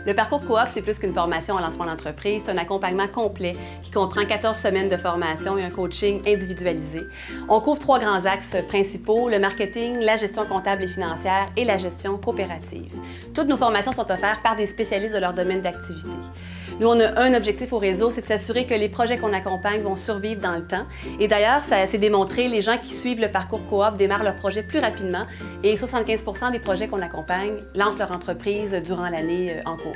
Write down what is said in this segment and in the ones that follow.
Le parcours coop, c'est plus qu'une formation en lancement d'entreprise, c'est un accompagnement complet qui comprend 14 semaines de formation et un coaching individualisé. On couvre 3 grands axes principaux, le marketing, la gestion comptable et financière et la gestion coopérative. Toutes nos formations sont offertes par des spécialistes de leur domaine d'activité. Nous, on a un objectif au réseau, c'est de s'assurer que les projets qu'on accompagne vont survivre dans le temps. Et d'ailleurs, ça s'est démontré, les gens qui suivent le parcours coop démarrent leur projet plus rapidement et 75% des projets qu'on accompagne lancent leur entreprise durant l'année en cours.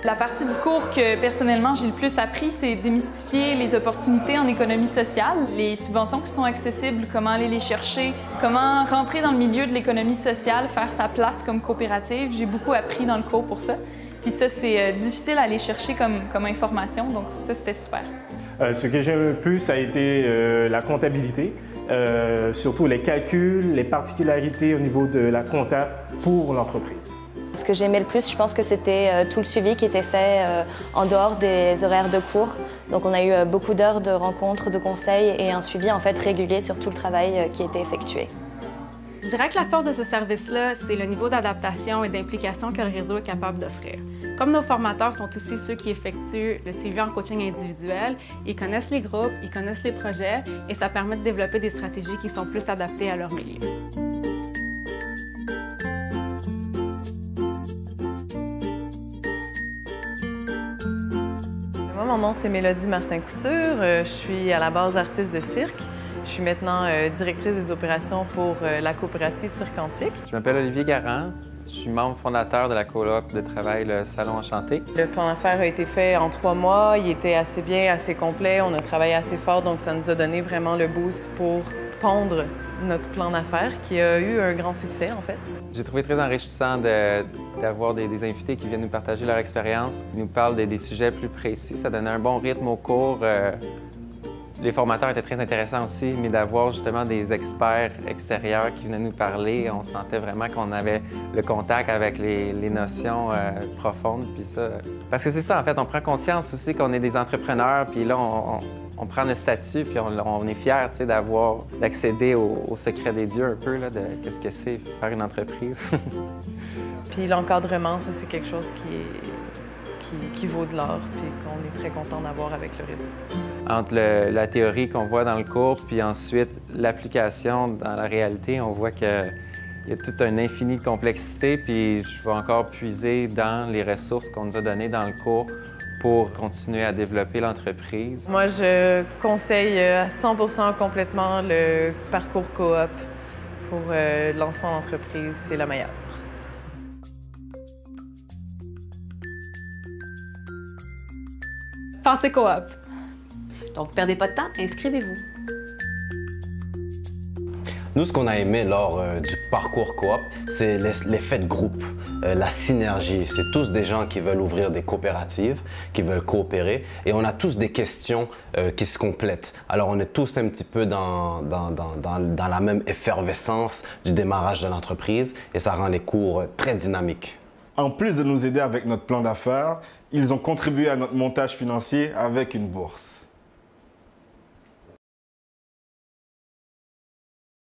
La partie du cours que personnellement j'ai le plus appris, c'est démystifier les opportunités en économie sociale, les subventions qui sont accessibles, comment aller les chercher, comment rentrer dans le milieu de l'économie sociale, faire sa place comme coopérative. J'ai beaucoup appris dans le cours pour ça. Puis ça, c'est difficile à aller chercher comme information, donc ça, c'était super. Ce que j'aime le plus, ça a été la comptabilité, surtout les calculs, les particularités au niveau de la compta pour l'entreprise. Ce que j'aimais le plus, je pense que c'était tout le suivi qui était fait en dehors des horaires de cours. Donc on a eu beaucoup d'heures de rencontres, de conseils et un suivi en fait régulier sur tout le travail qui était effectué. Je dirais que la force de ce service-là, c'est le niveau d'adaptation et d'implication que le réseau est capable d'offrir. Comme nos formateurs sont aussi ceux qui effectuent le suivi en coaching individuel, ils connaissent les groupes, ils connaissent les projets et ça permet de développer des stratégies qui sont plus adaptées à leur milieu. Moi, mon nom, c'est Mélodie Martin-Couture. Je suis à la base artiste de cirque. Je suis maintenant directrice des opérations pour la coopérative Cirque Antique. Je m'appelle Olivier Garand. Je suis membre fondateur de la coop de travail Le Salon Enchanté. Le plan d'affaires a été fait en 3 mois. Il était assez bien, assez complet. On a travaillé assez fort, donc ça nous a donné vraiment le boost pour pondre notre plan d'affaires qui a eu un grand succès, en fait. J'ai trouvé très enrichissant d'avoir des invités qui viennent nous partager leur expérience, qui nous parlent des sujets plus précis. Ça donnait un bon rythme au cours. Les formateurs étaient très intéressants aussi, mais d'avoir justement des experts extérieurs qui venaient nous parler, on sentait vraiment qu'on avait le contact avec les notions profondes. Puis ça, parce que c'est ça, en fait, on prend conscience aussi qu'on est des entrepreneurs, puis là, on prend le statut, puis on est fiers d'accéder au secret des dieux un peu, là, de qu'est-ce que c'est faire une entreprise. Puis l'encadrement, ça, c'est quelque chose qui vaut de l'or, puis qu'on est très content d'avoir avec le réseau. Entre la théorie qu'on voit dans le cours, puis ensuite l'application dans la réalité, on voit qu'il y a toute une infinie complexité, puis je vais encore puiser dans les ressources qu'on nous a données dans le cours pour continuer à développer l'entreprise. Moi, je conseille à 100% complètement le parcours coop pour le lancement d'entreprise. C'est la meilleure. Pensez coop. Donc, perdez pas de temps, inscrivez-vous. Nous, ce qu'on a aimé lors du parcours coop, c'est l'effet de groupe, la synergie. C'est tous des gens qui veulent ouvrir des coopératives, qui veulent coopérer, et on a tous des questions qui se complètent. Alors, on est tous un petit peu dans la même effervescence du démarrage de l'entreprise, et ça rend les cours très dynamiques. En plus de nous aider avec notre plan d'affaires, ils ont contribué à notre montage financier avec une bourse.